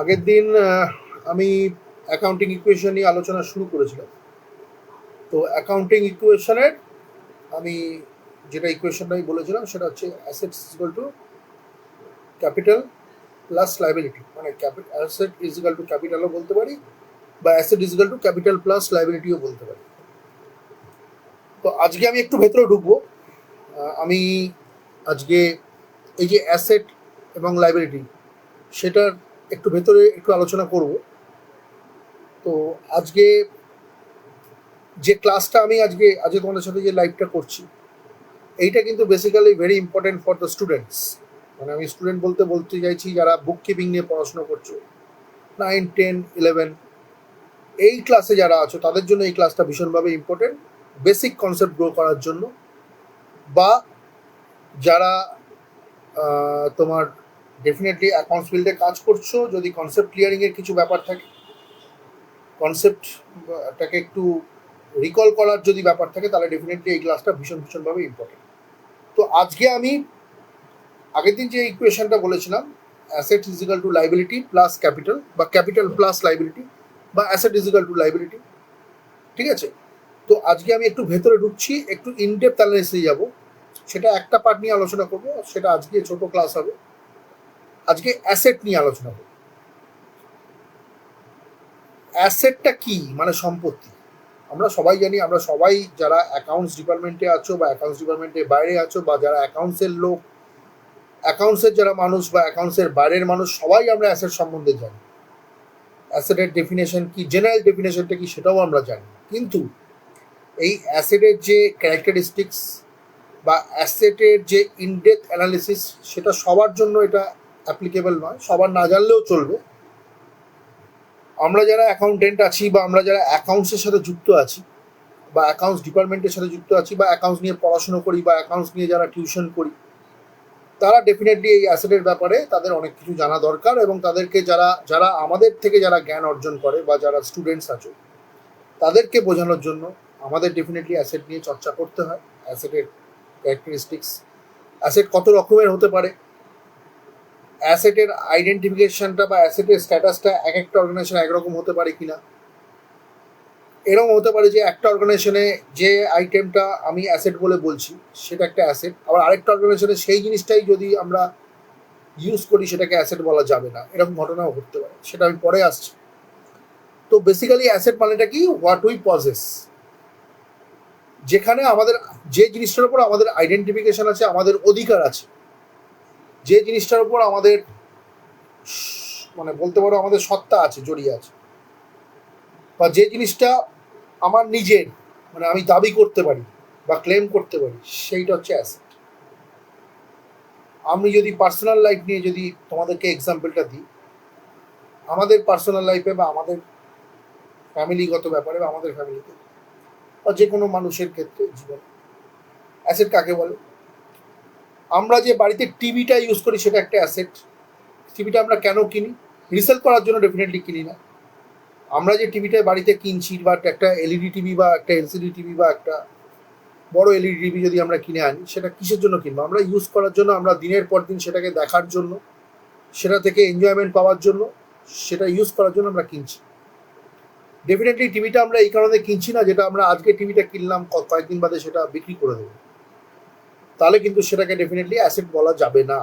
আগের দিন আমি অ্যাকাউন্টিং ইকুয়েশন নিয়ে আলোচনা শুরু করেছিলাম। তো অ্যাকাউন্টিং ইকুয়েশনের আমি যেটা ইকুয়েশনটাই বলেছিলাম সেটা হচ্ছে assets equal to capital plus liability, মানে অ্যাসেট ইজ ইকুয়াল টু ক্যাপিটালও বলতে পারি বা asset is equal to capital plus লাইবিলিটিও বলতে পারি। তো আজকে আমি একটু ভেতরে ঢুকবো। আমি আজকে এই যে অ্যাসেট এবং লাইবিলিটি সেটার একটু ভেতরে একটু আলোচনা করব। তো আজকে যে ক্লাসটা আমি আজকে তোমাদের সাথে যে লাইভটা করছি, এইটা কিন্তু basically very important for the students. মানে আমি স্টুডেন্ট বলতে চাইছি যারা বুক কিপিং নিয়ে পড়াশোনা করছো, 9, 10, 11 এই ক্লাসে যারা আছো তাদের জন্য এই ক্লাসটা ভীষণভাবে ইম্পর্টেন্ট, বেসিক কনসেপ্ট গ্রো করার জন্য। বা যারা তোমার ডেফিনেটলি অ্যাকাউন্টস ফিল্ডে কাজ করছো, যদি কনসেপ্ট ক্লিয়ারিংয়ের কিছু ব্যাপার থাকে, কনসেপ্টটাকে একটু রিকল করার যদি ব্যাপার থাকে, তাহলে ডেফিনেটলি এই ক্লাসটা ভীষণভাবে ইম্পর্টেন্ট। তো আজকে আমি আগের দিন যে ইকুয়েশনটা বলেছিলাম, asset is equal to liability plus capital বা ক্যাপিটাল প্লাস লাইবিলিটি বা asset is equal to liability, ঠিক আছে? তো আজকে আমি একটু ভেতরে ঢুকছি, একটু ইনডেপথ অ্যানালাইসিসে যাব। সেটা একটা পার্ট নিয়ে আলোচনা করবো, সেটা আজকে ছোট ক্লাস হবে। আজকে অ্যাসেট নিয়ে আলোচনা করব। অ্যাসেটটা কি, মানে সম্পত্তি। আমরা সবাই জানি, আমরা সবাই যারা অ্যাকাউন্টস ডিপার্টমেন্টে আছো বা অ্যাকাউন্টস ডিপার্টমেন্টের বাইরে আছো বা যারা অ্যাকাউন্টসের লোক, অ্যাকাউন্টসের যারা মানুষ বা অ্যাকাউন্টসের বাইরের মানুষ, সবাই আমরা অ্যাসেট সম্বন্ধে জানি। অ্যাসেটের ডেফিনেশন কি, জেনারেল ডেফিনেশনটা কি, সেটাও আমরা জানি। কিন্তু এই অ্যাসেটের যে ক্যারেক্টারিস্টিক্স বা অ্যাসেটের যে ইনডেপথ অ্যানালিসিস, সেটা সবার জন্য এটা অ্যাপ্লিকেবল নয়, সবার না জানলেও চলবে। আমরা যারা অ্যাকাউন্টেন্ট আছি বা আমরা যারা অ্যাকাউন্টসের সাথে যুক্ত আছি বা অ্যাকাউন্টস ডিপার্টমেন্টের সাথে যুক্ত আছি বা অ্যাকাউন্টস নিয়ে পড়াশুনো করি বা অ্যাকাউন্টস নিয়ে যারা টিউশন করি, তারা ডেফিনেটলি এই অ্যাসেটের ব্যাপারে তাদের অনেক কিছু জানা দরকার। এবং তাদেরকে যারা যারা আমাদের থেকে যারা জ্ঞান অর্জন করে বা যারা স্টুডেন্টস আছে, তাদেরকে বোঝানোর জন্য আমাদের ডেফিনেটলি অ্যাসেট নিয়ে চর্চা করতে হয়। অ্যাসেটের ক্যারেক্টারিস্টিক্স, অ্যাসেট কত রকমের হতে পারে, অ্যাসেটের আইডেন্টিফিকেশনটা বা অ্যাসেটের স্ট্যাটাসটা এক একটা অর্গানাইজেশন একরকম হতে পারে কিনা। এরকম হতে পারে যে একটা অর্গানাইজেশনে যে আইটেমটা আমি অ্যাসেট বলে বলছি সেটা একটা অ্যাসেট, আবার আরেকটা অর্গানাইজেশনে সেই জিনিসটাই যদি আমরা ইউজ করি সেটাকে অ্যাসেট বলা যাবে না। এরকম ঘটনাও ঘটতে পারে, সেটা আমি পরে আসছি। তো বেসিক্যালি অ্যাসেট মানেটা কি, হোয়াট উই পজেস, যেখানে আমাদের যে জিনিসটার উপর আমাদের আইডেন্টিফিকেশন আছে, আমাদের অধিকার আছে, যে জিনিসটার উপর আমাদের মানে বলতে পারো আমাদের সত্তা আছে, জড়িয়ে আছে, বা যে জিনিসটা আমার নিজের, মানে আমি দাবি করতে পারি বা ক্লেম করতে পারি, সেইটা হচ্ছে অ্যাসেট। আমি যদি পার্সোনাল লাইফ নিয়ে যদি তোমাদেরকে এক্সাম্পলটা দিই, আমাদের পার্সোনাল লাইফে বা আমাদের ফ্যামিলিগত ব্যাপারে বা আমাদের ফ্যামিলিতে বা যে কোনো মানুষের ক্ষেত্রে জীবনে অ্যাসেট কাকে বলে? আমরা যে বাড়িতে টিভিটা ইউজ করি সেটা একটা অ্যাসেট। টিভিটা আমরা কেন কিনি? রিসেল করার জন্য ডেফিনেটলি কিনি না। আমরা যে টিভিটা বাড়িতে কিনছি, বা একটা এলইডি টিভি বা একটা এলসিডি টিভি বা একটা বড় এলইডি টিভি যদি আমরা কিনে আনি, সেটা কিসের জন্য কিনবো? আমরা ইউজ করার জন্য, আমরা দিনের পর দিন সেটাকে দেখার জন্য, সেটা থেকে এনজয়মেন্ট পাওয়ার জন্য, সেটা ইউজ করার জন্য আমরা কিনছি। ডেফিনেটলি টিভিটা আমরা এই কারণে কিনছি না যেটা আমরা আজকে টিভিটা কিনলাম, কয়েকদিন বাদে সেটা বিক্রি করে দেবো, তাহলে কিন্তু সেটাকে ডেফিনেটলি অ্যাসেট বলা যাবে না।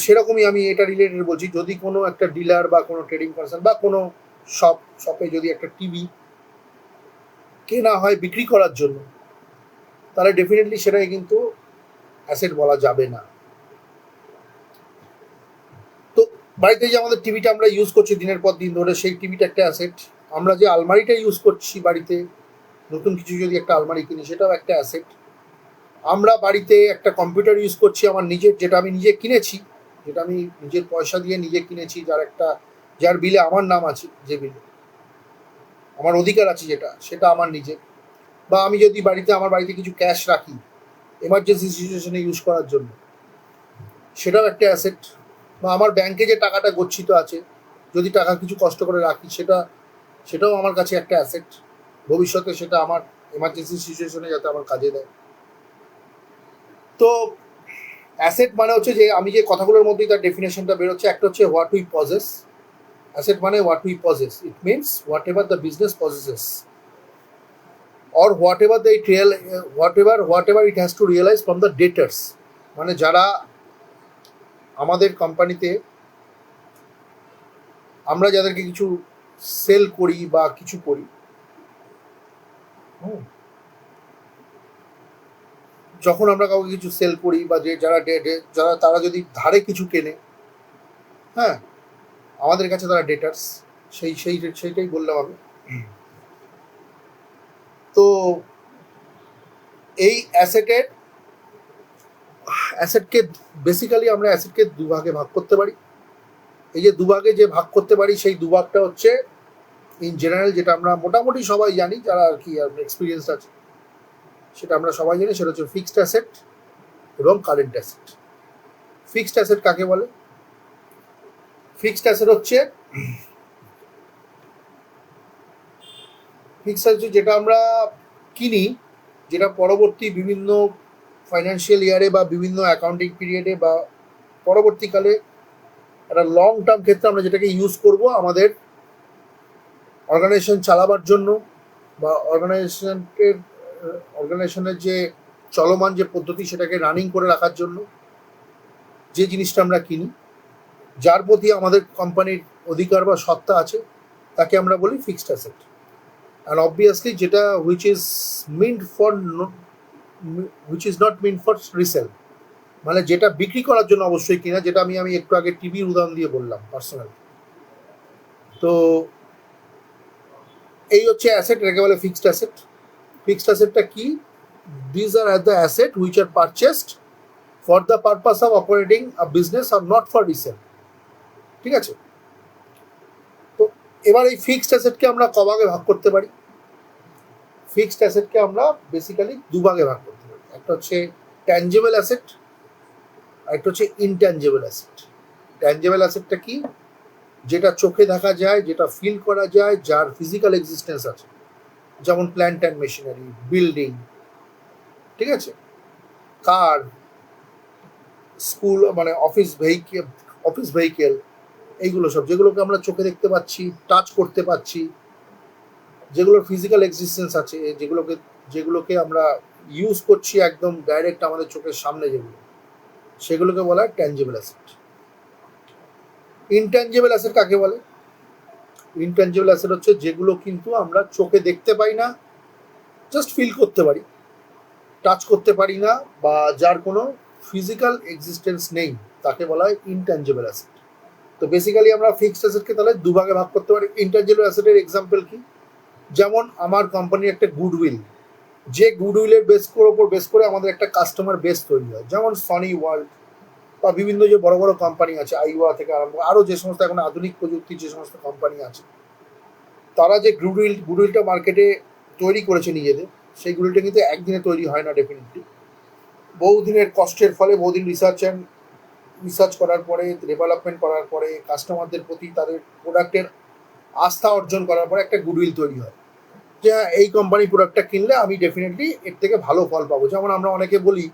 সেরকমই আমি এটা রিলেটেড বলছি, যদি কোনো একটা ডিলার বা কোনো ট্রেডিং পার্সন বা কোনো শপে যদি একটা টিভি কেনা হয় বিক্রি করার জন্য, তাহলে ডেফিনেটলি সেটাকে কিন্তু অ্যাসেট বলা যাবে না। তো বাড়িতে যে আমাদের টিভিটা আমরা ইউজ করছি দিনের পর দিন ধরে, সেই টিভিটা একটা অ্যাসেট। আমরা যে আলমারিটা ইউজ করছি বাড়িতে, নতুন কিছু যদি একটা আলমারি কিনি, সেটাও একটা অ্যাসেট। আমরা বাড়িতে একটা কম্পিউটার ইউজ করছি আমার নিজের, যেটা আমি নিজে কিনেছি, যেটা আমি নিজের পয়সা দিয়ে নিজে কিনেছি, যার বিলে আমার নাম আছে, যে বিলে আমার অধিকার আছে, সেটা আমার নিজের। বা আমি যদি আমার বাড়িতে কিছু ক্যাশ রাখি এমার্জেন্সি সিচুয়েশনে ইউজ করার জন্য, সেটাও একটা অ্যাসেট। বা আমার ব্যাংকে যে টাকাটা গচ্ছিত আছে, যদি টাকা কিছু কষ্ট করে রাখি, সেটাও আমার কাছে একটা অ্যাসেট। ভবিষ্যতে সেটা আমার এমার্জেন্সি সিচুয়েশনে যাতে আমার কাজে দেয়। তো অ্যাসেট মানে হচ্ছে যে আমি যে কথাগুলোর মধ্যেই তার ডেফিনেশনটা বেরোচ্ছে, একটা হচ্ছে হোয়াট উই পজেস। অ্যাসেট মানে what we possess, it means whatever the business possesses or whatever they real whatever it has to realize from the debtors, মানে যারা আমাদের কোম্পানিতে আমরা যাদেরকে কিছু সেল করি বা কিছু করি, যখন আমরা কাউকে কিছু সেল করি বা যে যারা তারা যদি ধারে কিছু কেনে, হ্যাঁ, আমাদের কাছে তারা ডেটার্স, সেইটাই বললাম আমি। তো এই অ্যাসেটকে বেসিক্যালি আমরা অ্যাসেটকে দুভাগে ভাগ করতে পারি। এই যে দুভাগে যে ভাগ করতে পারি সেই দুভাগটা হচ্ছে ইন জেনারেল, যেটা আমরা মোটামুটি সবাই জানি, যারা আর কি এক্সপিরিয়েন্স আছে, সেটা আমরা সবাই জানি, সেটা হচ্ছে ফিক্সড অ্যাসেট এবং কারেন্ট অ্যাসেট। ফিক্সড অ্যাসেট কাকে বলে? ফিক্সড অ্যাসেট হচ্ছে যেটা আমরা কিনি, যেটা পরবর্তী বিভিন্ন ফাইন্যান্সিয়াল ইয়ারে বা বিভিন্ন অ্যাকাউন্টিং পিরিয়ডে বা পরবর্তীকালে একটা লং টার্ম ক্ষেত্রে আমরা যেটাকে ইউজ করব আমাদের অর্গানাইজেশন চালাবার জন্য বা অর্গানাইজেশনের যে চলমান যে পদ্ধতি সেটাকে রানিং করে রাখার জন্য যে জিনিসটা আমরা কিনি, যার প্রতি আমাদের কোম্পানির অধিকার বা সত্তা আছে, তাকে আমরা বলি ফিক্সড অ্যাসেট। অ্যান্ড অবভিয়াসলি যেটা which is not meant for resale, মানে যেটা বিক্রি করার জন্য অবশ্যই কিনা, যেটা আমি একটু আগে টিভির উদাহরণ দিয়ে বললাম পার্সোনাল। তো এই হচ্ছে অ্যাসেট, এটাকে বলে ফিক্সড অ্যাসেট। ফিক্সড অ্যাসেটটা কি? These are the asset which are purchased for the purpose of operating a business are not for resale. ঠিক আছে? তো এবার এই ফিক্সড অ্যাসেটকে আমরা কভাগে ভাগ করতে পারি? ফিক্সড অ্যাসেটকে আমরা বেসিক্যালি দুভাগে ভাগ করতে পারি। একটা হচ্ছে ট্যাঞ্জেবল অ্যাসেট, আর একটা হচ্ছে ইনট্যাঞ্জেবল অ্যাসেট। ট্যাঞ্জেবল অ্যাসেটটা কি? যেটা চোখে দেখা যায়, যেটা ফিল করা যায়, যার ফিজিক্যাল এক্সিস্টেন্স আছে, যেমন প্ল্যান্ট অ্যান্ড মেশিনারি, বিল্ডিং, ঠিক আছে, কার, স্কুল, মানে অফিস ভেহিকেল, এইগুলো সব, যেগুলোকে আমরা চোখে দেখতে পাচ্ছি, টাচ করতে পাচ্ছি, যেগুলোর ফিজিক্যাল এক্সিস্টেন্স আছে, যেগুলোকে আমরা ইউজ করছি একদম ডাইরেক্ট আমাদের চোখের সামনে, সেগুলোকে বলা হয় ট্যাঞ্জেবল অ্যাসেট। ইনট্যাঞ্জেবল অ্যাসেট কাকে বলে? ইনট্যাঞ্জেবল অ্যাসেট হচ্ছে যেগুলো কিন্তু আমরা চোখে দেখতে পাই না, জাস্ট ফিল করতে পারি, টাচ করতে পারি না, বা যার কোনো ফিজিক্যাল এক্সিস্টেন্স নেই, তাকে বলা হয় ইনট্যাঞ্জেবল অ্যাসেট। তো বেসিক্যালি আমরা ফিক্সড অ্যাসেটকে তাহলে দুভাগে ভাগ করতে পারি। ইনট্যাঞ্জেবল অ্যাসেটের এক্সাম্পল কি? যেমন আমার কোম্পানির একটা গুডউইল, যে গুডউইলের ওপর বেস করে আমাদের একটা কাস্টমার বেস তৈরি হয়, যেমন সনি ওয়ার্ল্ড বা বিভিন্ন যে বড় বড় কোম্পানি আছে, আইওয়া থেকে আরম্ভ আরও যে সমস্ত এখন আধুনিক প্রযুক্তির যে সমস্ত কোম্পানি আছে, তারা যে গুডউইলটা মার্কেটে তৈরি করেছে নিজেদের, সেই গুডউইলটা কিন্তু একদিনে তৈরি হয় না ডেফিনেটলি। বহুদিনের কষ্টের ফলে, বহুদিন রিসার্চ করার পরে, ডেভেলপমেন্ট করার পরে, কাস্টমারদের প্রতি তাদের প্রোডাক্টের আস্থা অর্জন করার পরে একটা গুডউইল তৈরি হয়, যে হ্যাঁ, এই কোম্পানি প্রোডাক্টটা কিনলে আমি ডেফিনেটলি এর থেকে ভালো ফল পাবো। যেমন আমরা অনেকে বলি,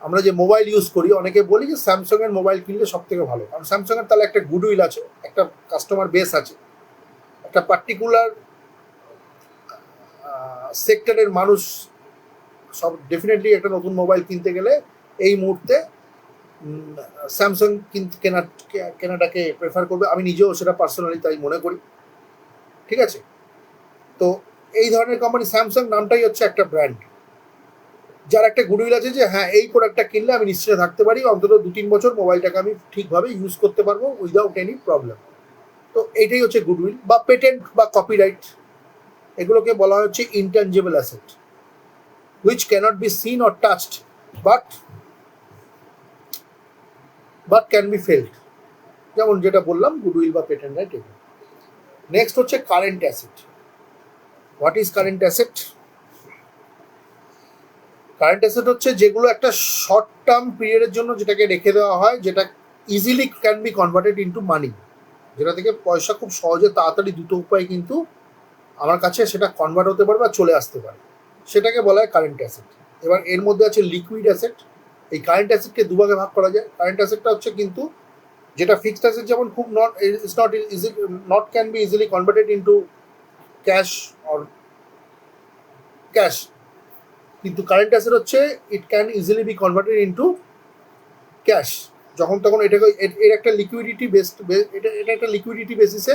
আমরা যে মোবাইল ইউজ করি, অনেকে বলি যে স্যামসাংয়ের মোবাইল কিনলে সব থেকে ভালো, কারণ স্যামসাংয়ের তাহলে একটা গুডউইল আছে, একটা কাস্টমার বেস আছে, একটা পার্টিকুলার সেক্টরের মানুষ সব ডেফিনেটলি একটা নতুন মোবাইল কিনতে গেলে এই মুহূর্তে স্যামসাং কেনাটাকে প্রেফার করবে। আমি নিজেও সেটা পার্সোনালি তাই মনে করি। ঠিক আছে? তো এই ধরনের কোম্পানি, স্যামসাং নামটাই হচ্ছে একটা ব্র্যান্ড, যার একটা গুডউইল আছে, যে হ্যাঁ, এই প্রোডাক্টটা কিনলে আমি নিশ্চয়ই থাকতে পারি, অন্তত 2-3 বছর মোবাইলটাকে আমি ঠিকভাবে ইউজ করতে পারবো উইদাউট এনি প্রবলেম। তো এইটাই হচ্ছে গুডউইল বা পেটেন্ট বা কপিরাইট, এগুলোকে বলা হচ্ছে intangible asset, which cannot be seen or touched but can be felt, যেমন যেটা বললাম গুডউইল বা পেটেন্ট রাইট। নেক্সট হচ্ছে current asset. What is current asset? Current asset হচ্ছে যেগুলো একটা শর্ট টার্ম পিরিয়ডের জন্য যেটাকে রেখে দেওয়া হয়, যেটা easily can be converted into money, যেটা থেকে পয়সা খুব সহজে, তাড়াতাড়ি, দ্রুত উপায় কিন্তু আমার কাছে সেটা কনভার্ট হতে পারে বা চলে আসতে পারে, সেটাকে বলা হয় কারেন্ট অ্যাসেট। এবার এর মধ্যে আছে লিকুইড অ্যাসেট। এই কারেন্ট অ্যাসেটকে দুভাগে ভাগ করা যায়। কারেন্ট অ্যাসেটটা হচ্ছে কিন্তু যেটা ফিক্সড অ্যাসেট, যেমন খুব not can be easily converted into cash or cash, কিন্তু কারেন্ট অ্যাসেট হচ্ছে it can easily B converted into cash. যখন তখন এটাকে এর একটা লিকুইডিটি বেসড, এটা একটা লিকুইডিটি বেসিসে,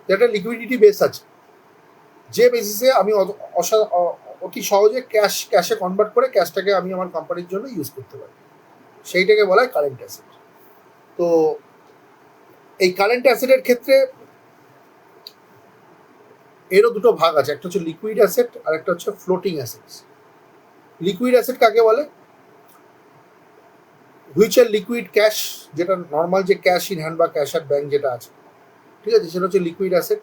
একটা লিকুইডিটি বেস আছে, যে বেসিসে আমি অতি সহজে ক্যাশে কনভার্ট করে ক্যাশটাকে আমি আমার কোম্পানির জন্য ইউজ করতে পারি, সেইটাকে বলা হয় কারেন্ট অ্যাসেট। তো এই কারেন্ট অ্যাসেটের ক্ষেত্রে এরও দুটো ভাগ আছে, একটা হচ্ছে লিকুইড অ্যাসেট আর একটা হচ্ছে ফ্লোটিং অ্যাসেটস। লিকুইড অ্যাসেট কাকে বলে? হুইচ আর লিকুইড ক্যাশ, যেটা নর্মাল যে ক্যাশ ইন হ্যান্ড বা ক্যাশ অ্যাট ব্যাংক যেটা আছে, ঠিক আছে, সেটা হচ্ছে লিকুইড অ্যাসেট।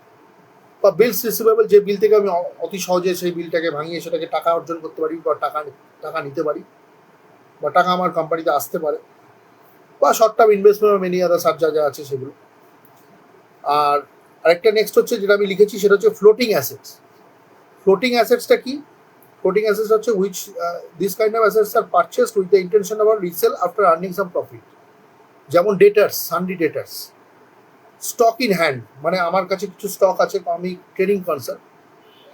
বা বিলস রিসিভেবল, যে বিল থেকে আমি অতি সহজে সেই বিলটাকে ভাঙিয়ে সেটাকে টাকা অর্জন করতে পারি বা টাকা নিতে পারি, বা টাকা আমার কোম্পানিতে আসতে পারে, বা শর্ট টার্ম ইনভেস্টমেন্ট বা মেনি আদার সাব যা আছে সেগুলো। আর আরেকটা নেক্সট হচ্ছে যেটা আমি লিখেছি, সেটা হচ্ছে ফ্লোটিং অ্যাসেটস। ফ্লোটিং অ্যাসেটসটা কি? ফ্লোটিং অ্যাসেটস হচ্ছে which this kind of assets are purchased with the intention of resale after earning some profit. যেমন debtors, sundry debtors. Stock in hand, মানে আমার কাছে কিছু স্টক আছে, আমি ট্রেডিং কনসার্ন,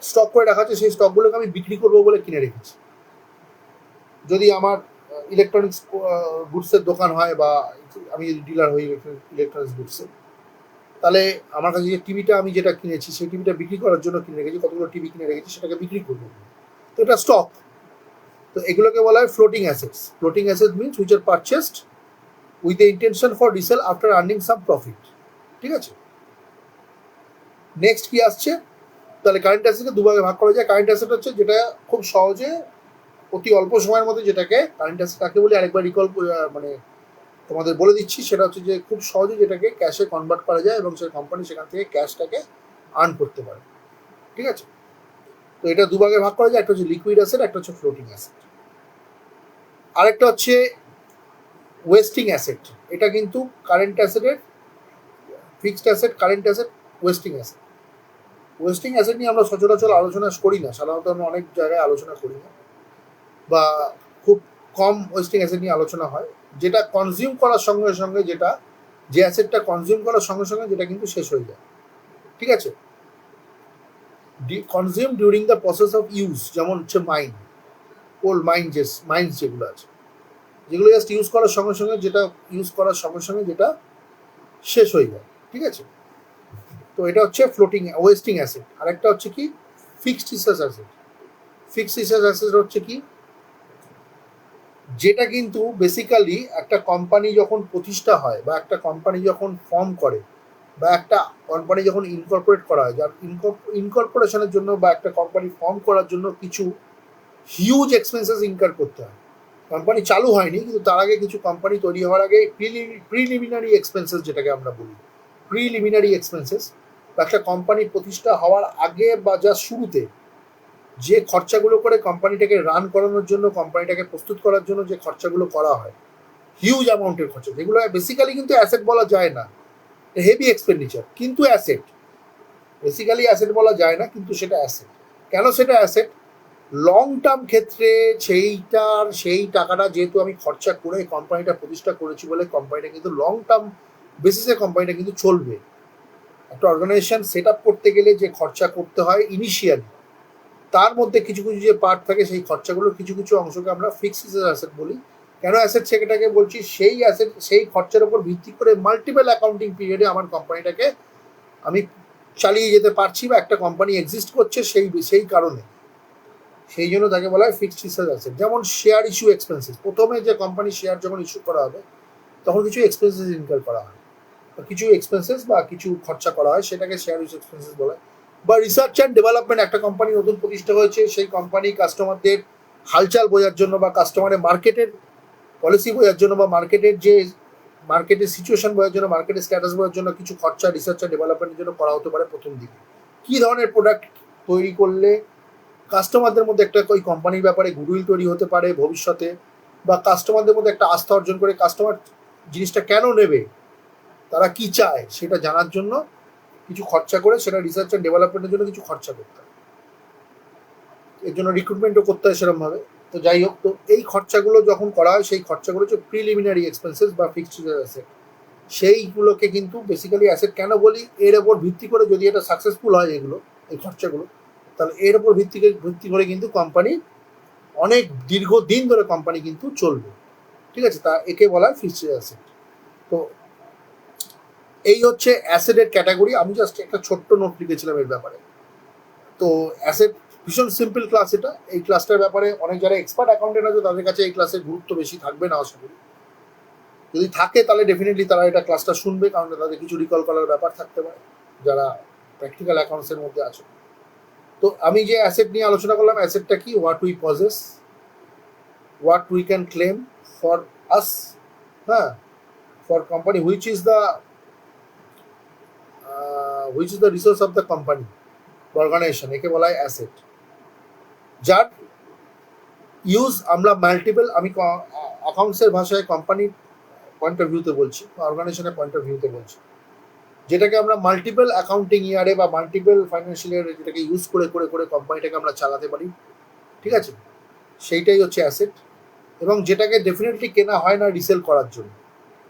স্টক করে রাখা আছে, সেই স্টকগুলোকে আমি বিক্রি করবো বলে কিনে রেখেছি। যদি আমার ইলেকট্রনিক্স গুডসের দোকান হয় বা আমি যদি ডিলার হই ইলেকট্রনিক্স গুডসের, তাহলে আমার কাছে যে টিভিটা আমি যেটা কিনেছি সেই টিভিটা বিক্রি করার জন্য কিনে রেখেছি, কতগুলো টিভি কিনে রেখেছি, সেটাকে বিক্রি করবো, তো এটা স্টক। তো এগুলোকে বলা হয় floating assets. Floating assets means which are purchased with the intention for resale after earning some profit. ঠিক আছে, নেক্সট কি আসছে? তাহলে কারেন্ট অ্যাসেটকে দুভাগে ভাগ করা যায়। কারেন্ট অ্যাসেট হচ্ছে যেটা খুব সহজে অতি অল্প সময়ের মধ্যে, যেটাকে কারেন্ট অ্যাসেট কাকে বলি আরেকবার রিকল মানে তোমাদের বলে দিচ্ছি, সেটা হচ্ছে যে খুব সহজে যেটাকে ক্যাশে কনভার্ট করা যায় এবং সেই কোম্পানি সেখান থেকে ক্যাশটাকে আর্ন করতে পারে। ঠিক আছে, তো এটা দুভাগে ভাগ করা যায়, একটা হচ্ছে লিকুইড অ্যাসেট, একটা হচ্ছে ফ্লোটিং অ্যাসেট। আরেকটা হচ্ছে ওয়েস্টিং অ্যাসেট। এটা কিন্তু কারেন্ট অ্যাসেটের fixed asset, current asset, wasting asset. Wasting asset নিয়ে আমরা সচরাচর আলোচনা করি না, সাধারণত আমরা অনেক জায়গায় আলোচনা করি না, বা খুব কম ওয়েস্টিং অ্যাসেট নিয়ে আলোচনা হয়, যেটা কনজিউম করার সঙ্গে সঙ্গে, যেটা যে অ্যাসেটটা কনজিউম করার সঙ্গে সঙ্গে যেটা কিন্তু শেষ হয়ে যায়। ঠিক আছে, consume during the process of use, যেমন হচ্ছে মাইন, কোল মাইন্স যেগুলো আছে, যেগুলো জাস্ট ইউজ করার সঙ্গে সঙ্গে যেটা শেষ হয়ে যায়। ঠিক আছে, তো এটা হচ্ছে ফ্লোটিং ওয়েস্টিং অ্যাসেট। আরেকটা হচ্ছে কি fixed research asset. Fixed research asset হচ্ছে কি, যেটা কিন্তু বেসিক্যালি একটা কোম্পানি যখন প্রতিষ্ঠা হয় বা একটা কোম্পানি যখন ফর্ম করে বা একটা কোম্পানি যখন ইনকর্পোরেট করা হয়, যার ইনকর্পোরেশনের জন্য বা একটা কোম্পানি ফর্ম করার জন্য কিছু হিউজ এক্সপেন্সেস ইনকার করতে হয়। কোম্পানি চালু হয়নি, কিন্তু তার আগে কিছু কোম্পানি তৈরি হওয়ার আগে প্রিলিমিনারি এক্সপেন্সেস, যেটাকে আমরা বলি প্রিলিমিনারি এক্সপেন্সেস, একটা কোম্পানি প্রতিষ্ঠা হওয়ার আগে বা যা শুরুতে যে খরচাগুলো করে কোম্পানিটাকে রান করানোর জন্য, কোম্পানিটাকে প্রস্তুত করার জন্য যে খরচাগুলো করা হয়, হিউজ অ্যামাউন্টের খরচা, যেগুলো বেসিক্যালি কিন্তু অ্যাসেট বলা যায় না, হেভি এক্সপেন্ডিচার, কিন্তু অ্যাসেট, বেসিক্যালি অ্যাসেট বলা যায় না, কিন্তু সেটা অ্যাসেট। কেন সেটা অ্যাসেট? লং টার্ম ক্ষেত্রে সেই টাকাটা যেহেতু আমি খরচা করে কোম্পানিটা প্রতিষ্ঠা করেছি বলে, কোম্পানিটা কিন্তু লং টার্ম বেসিসে কোম্পানিটা কিন্তু চলবে। একটা অর্গানাইজেশন সেট আপ করতে গেলে যে খরচা করতে হয় ইনিশিয়ালি, তার মধ্যে কিছু কিছু যে পার্ট থাকে, সেই খরচাগুলোর কিছু কিছু অংশকে আমরা ফিক্সড অ্যাসেট বলি। কেন অ্যাসেট সেটাকে বলছি? সেই অ্যাসেট, সেই খরচার উপর ভিত্তি করে মাল্টিপল অ্যাকাউন্টিং পিরিয়ডে আমার কোম্পানিটাকে আমি চালিয়ে যেতে পারছি, বা একটা কোম্পানি এক্সিস্ট করছে সেই কারণে, সেই জন্য তাকে বলা হয় ফিক্সড রিসার্চ অ্যাসেট। যেমন শেয়ার ইস্যু এক্সপেন্সেস, প্রথমে যে কোম্পানি শেয়ার যখন ইস্যু করা হবে তখন কিছু এক্সপেন্সেস ইনকার করা হয়, কিছু এক্সপেন্সেস বা কিছু খরচা করা হয়, সেটাকে শেয়ার ইস্যু এক্সপেন্সেস বলা হয়। বা রিসার্চ অ্যান্ড ডেভেলপমেন্ট, একটা কোম্পানি নতুন প্রতিষ্ঠা হয়েছে, সেই কোম্পানি কাস্টমারদের হালচাল বোঝার জন্য বা কাস্টমারের মার্কেটের পলিসি বোঝার জন্য বা মার্কেটের সিচুয়েশন বোঝার জন্য, মার্কেটের স্ট্যাটাস বোঝার জন্য কিছু খরচা রিসার্চ অ্যান্ড ডেভেলপমেন্টের জন্য করা হতে পারে প্রথম দিকে। কী ধরনের প্রোডাক্ট তৈরি করলে কাস্টমারদের মধ্যে একটা ওই কোম্পানির ব্যাপারে গুডউইল তৈরি হতে পারে ভবিষ্যতে, বা কাস্টমারদের মধ্যে একটা আস্থা অর্জন করে কাস্টমার জিনিসটা কেন নেবে, তারা কি চায় সেটা জানার জন্য কিছু খরচা করে, সেটা রিসার্চ অ্যান্ড ডেভেলপমেন্টের জন্য কিছু খরচা করতে হয়, এর জন্য রিক্রুটমেন্টও করতে হয় সেরকমভাবে। তো যাই হোক, তো এই খরচাগুলো যখন করা হয় সেই খরচাগুলো হচ্ছে প্রিলিমিনারি এক্সপেন্সেস বা ফিক্সড অ্যাসেট। সেইগুলোকে কিন্তু বেসিক্যালি অ্যাসেট কেন বলি, এর ওপর ভিত্তি করে যদি এটা সাকসেসফুল হয় এগুলো, এই খরচাগুলো, তাহলে এর ওপর ভিত্তি করে কিন্তু কোম্পানি অনেক দীর্ঘদিন ধরে কোম্পানি কিন্তু চলবে। ঠিক আছে, তা একে বলা হয় ফিক্সড অ্যাসেট। তো এই হচ্ছে অ্যাসেটের ক্যাটাগরি। আমি জাস্ট একটা ছোট্ট নোট লিখেছিলাম এর ব্যাপারে। তো অ্যাসেট ভীষণ সিম্পল ক্লাস এটা। এই ক্লাসটার ব্যাপারে অনেক যারা এক্সপার্ট অ্যাকাউন্টেন্ট আছে তাদের কাছে এই ক্লাসের গুরুত্ব বেশি থাকবে না আশা করি। যদি থাকে তাহলে ডেফিনেটলি তারা এটা ক্লাসটা শুনবে, কারণ তাদের কিছু রিকল করার ব্যাপার থাকতে পারে যারা প্র্যাকটিক্যাল অ্যাকাউন্টসের মধ্যে আছে। তো আমি যে অ্যাসেট নিয়ে আলোচনা করলাম, অ্যাসেটটা কি? What we possess, what we can claim for us, হ্যাঁ, for company, which is the resource of the company, organisation, একে বলা হয় অ্যাসেট। যার ইউজ আমরা মাল্টিপল, আমি অ্যাকাউন্টসের ভাষায় কোম্পানির পয়েন্ট অফ ভিউতে বলছি, অর্গানাইজেশনের পয়েন্ট অফ ভিউতে বলছি, যেটাকে আমরা মাল্টিপল অ্যাকাউন্টিং ইয়ারে বা মাল্টিপল ফাইন্যান্সিয়াল ইয়ারে যেটাকে ইউজ করে করে করে কোম্পানিটাকে আমরা চালাতে পারি। ঠিক আছে, সেইটাই হচ্ছে অ্যাসেট। এবং যেটাকে ডেফিনেটলি কেনা হয় না রিসেল করার জন্য।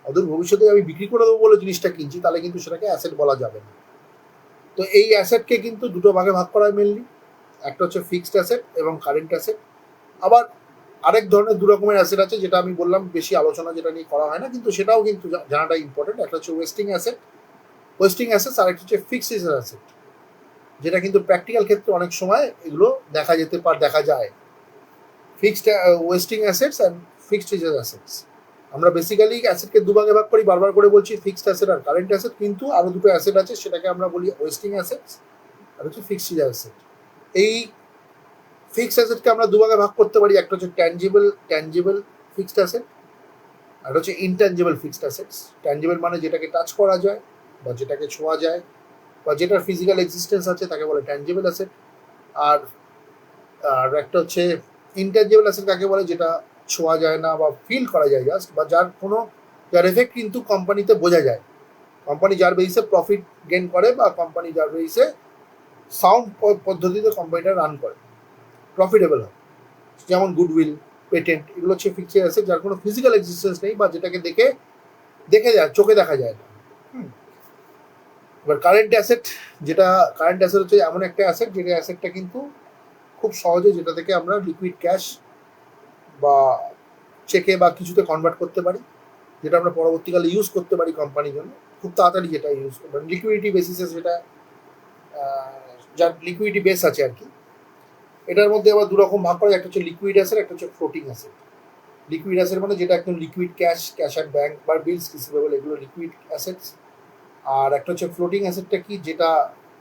অদূর ভবিষ্যতে আমি বিক্রি করে দেবো বলে জিনিসটা কিনছি, তাহলে কিন্তু সেটাকে অ্যাসেট বলা যাবে না। তো এই অ্যাসেটকে কিন্তু দুটো ভাগে ভাগ করা হয় মেনলি। একটা হচ্ছে ফিক্সড অ্যাসেট এবং কারেন্ট অ্যাসেট। আবার আরেক ধরনের দু রকমের অ্যাসেট আছে, যেটা আমি বললাম বেশি আলোচনা যেটা নিয়ে করা হয় না, কিন্তু সেটাও কিন্তু জানাটা ইম্পর্টেন্ট। একটা হচ্ছে ওয়েস্টিং অ্যাসেটস, আর একটা হচ্ছে ফিক্সড অ্যাসেট, যেটা কিন্তু প্র্যাকটিক্যাল ক্ষেত্রে অনেক সময় এগুলো দেখা যায়। Fixed wasting assets and fixed assets. আমরা বেসিক্যালি অ্যাসেটকে দুভাগে ভাগ করি, বারবার করে বলছি, ফিক্সড অ্যাসেট আর কারেন্ট অ্যাসেট। কিন্তু আরো দুটো অ্যাসেট আছে, সেটাকে আমরা বলি ওয়েস্টিং অ্যাসেটস আর হচ্ছে ফিক্সড অ্যাসেট। এই ফিক্সড অ্যাসেটকে আমরা দুভাগে ভাগ করতে পারি। একটা হচ্ছে ট্যানজিবল ফিক্সড অ্যাসেট, আর হচ্ছে ইনট্যানজিবল ফিক্সড অ্যাসেটস। ট্যানজিবল মানে যেটাকে টাচ করা যায় বা যেটাকে ছোঁয়া যায় বা যেটার ফিজিক্যাল এক্সিস্টেন্স আছে তাকে বলে ট্যানজিবল অ্যাসেট। আর আর একটা হচ্ছে ইনট্যানজিবল অ্যাসেট, কাকে বলে যেটা ছোঁয়া যায় না বা ফিল করা যায় জাস্ট, বা যার এফেক্ট কিন্তু কোম্পানিতে বোঝা যায়। কোম্পানি যার বেসিসে প্রফিট গেন করে বা কোম্পানি যার বেসিসে সাউন্ড পদ্ধতিতে কোম্পানিটা রান করে, প্রফিটেবল হয়, যেমন গুডউইল, পেটেন্ট, এগুলো হচ্ছে ফিক্সড অ্যাসেট যার কোনো ফিজিক্যাল এক্সিস্টেন্স নেই বা যেটাকে দেখে যায়, চোখে দেখা যায় না। এবার কারেন্ট অ্যাসেট হচ্ছে এমন একটা অ্যাসেট, যেটা অ্যাসেটটা কিন্তু খুব সহজে, যেটা থেকে আমরা লিকুইড ক্যাশ বা চেকে বা কিছুতে কনভার্ট করতে পারি, যেটা আমরা পরবর্তীকালে ইউজ করতে পারি কোম্পানির জন্য খুব তাড়াতাড়ি, যেটা ইউজ করতে পারি লিকুইডিটি বেসিসে, যেটা যার লিকুইডিটি বেস আছে আর কি। এটার মধ্যে আবার দু রকম ভাগ করা যায়, একটা হচ্ছে লিকুইড অ্যাসেট, একটা হচ্ছে ফ্লোটিং অ্যাসেট। লিকুইড অ্যাসেট মানে যেটা একদম লিকুইড ক্যাশ অ্যাট ব্যাংক বা বিলস রিসিভেবল, এগুলো লিকুইড অ্যাসেটস। আর একটা হচ্ছে ফ্লোটিং অ্যাসেটটা কি, যেটা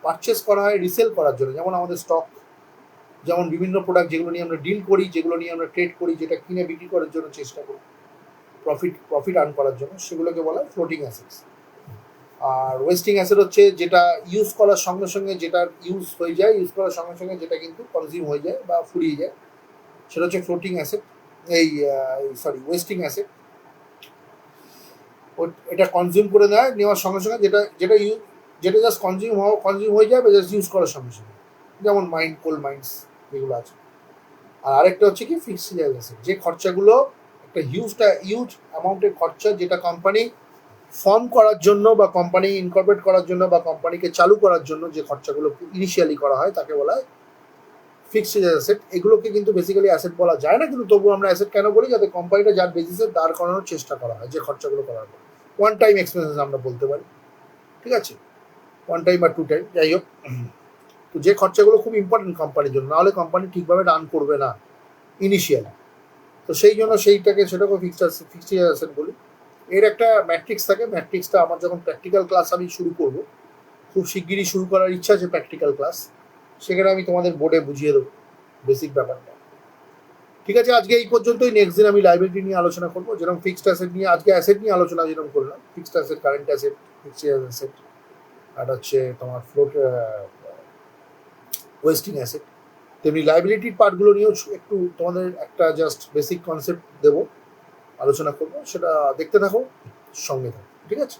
পারচেস করা হয় রিসেল করার জন্য, যেমন আমাদের স্টক, যেমন বিভিন্ন প্রোডাক্ট যেগুলো নিয়ে আমরা ডিল করি, যেগুলো নিয়ে আমরা ট্রেড করি, যেটা কিনে বিক্রি করার জন্য চেষ্টা করি প্রফিট আর্ন করার জন্য, সেগুলোকে বলা হয় floating assets. Are wasting asset হচ্ছে যেটা ইউজ করার সঙ্গে সঙ্গে, যেটা ইউজ করার সঙ্গে সঙ্গে যেটা কিন্তু কনজিউম হয়ে যায় বা ফুরিয়ে যায়, সেটা হচ্ছে ফ্লোটিং অ্যাসেট, ওয়েস্টিং অ্যাসেট। এটা কনজিউম করে নেওয়ার সঙ্গে সঙ্গে, যেটা জাস্ট কনজিউম হয়ে যায় বা জাস্ট ইউজ করার সঙ্গে সঙ্গে, যেমন কোল মাইন্স যেগুলো আছে। আর আরেকটা হচ্ছে কি ফিক্সড অ্যাসেট, যে খরচাগুলো একটা হিউজ অ্যামাউন্টের খরচা, যেটা কোম্পানি ফর্ম করার জন্য বা কোম্পানি ইনকর্পোরেট করার জন্য বা কোম্পানিকে চালু করার জন্য যে খরচাগুলো ইনিশিয়ালি করা হয় তাকে বলা হয় ফিক্সড অ্যাসেট। এগুলোকে কিন্তু বেসিক্যালি অ্যাসেট বলা যায় না, কিন্তু তবুও আমরা অ্যাসেট কেন বলি, যাতে কোম্পানিটা যার বেসিসে দাঁড় করানোর চেষ্টা করা হয়, যে খরচাগুলো করার পর ওয়ান টাইম এক্সপেন্সেস আমরা বলতে পারি। ঠিক আছে, ওয়ান টাইম বা টু টাইম, যাই হোক। তো যে খরচাগুলো খুব ইম্পর্টেন্ট কোম্পানির জন্য, নাহলে কোম্পানি ঠিকভাবে রান করবে না ইনিশিয়ালি। তো সেই জন্য সেটাকে ফিক্সড অ্যাসেট বলি। এর একটা ম্যাট্রিক্স থাকে, ম্যাট্রিক্সটা আমার যখন প্র্যাকটিক্যাল ক্লাস আমি শুরু করব, খুব শিগগিরই শুরু করার ইচ্ছা আছে প্র্যাকটিক্যাল ক্লাস, সেখানে আমি তোমাদের বোর্ডে বুঝিয়ে দেবো বেসিক ব্যাপারটা। ঠিক আছে, আজকে এই পর্যন্তই। নেক্সট দিন আমি লাইবিলিটি নিয়ে আলোচনা করবো, যেরকম ফিক্সড অ্যাসেট নিয়ে আজকে অ্যাসেট নিয়ে আলোচনা যেরকম করলাম, fixed asset, current asset, fixed asset, আর হচ্ছে তোমার ওয়েস্টিং অ্যাসেট, তেমনি লাইবিলিটির পার্টগুলো নিয়েও একটু তোমাদের একটা জাস্ট বেসিক কনসেপ্ট দেবো, আলোচনা করবো, সেটা দেখতে থাকো, সঙ্গে থাকো। ঠিক আছে।